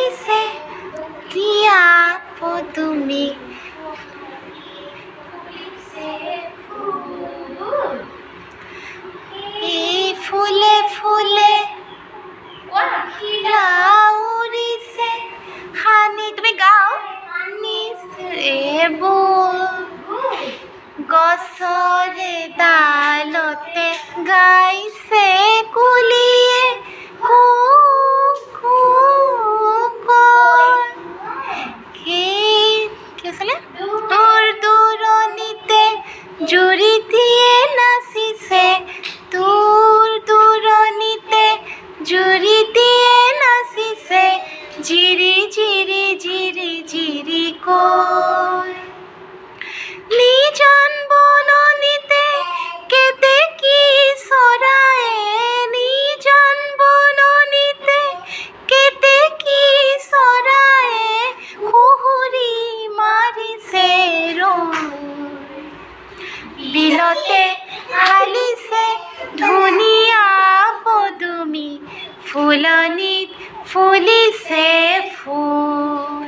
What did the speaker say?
উৰিছে দিয়া পদুমী এই ফুলে ফুলে উৰিছে খানি তুমি গাও গছৰে ডালতে গাইছে কুলিয়ে কু কু কি আছিলে দূৰ দূৰণিতে জুৰি দিয়ে নাচিছে দূৰ দূৰণিতে জুৰি দিয়ে নাচিছে জিৰি জিৰি জিৰি জিৰি কৈ নিজন বননিতে কেতেকী চৰায়ে নিজন বননিতে কেতেকী চৰায়ে কুহুৰি মাৰিছে বিলতে হালিছে ধুনীয়া পদুমী ফুলনিত ফুলিছে ফুল।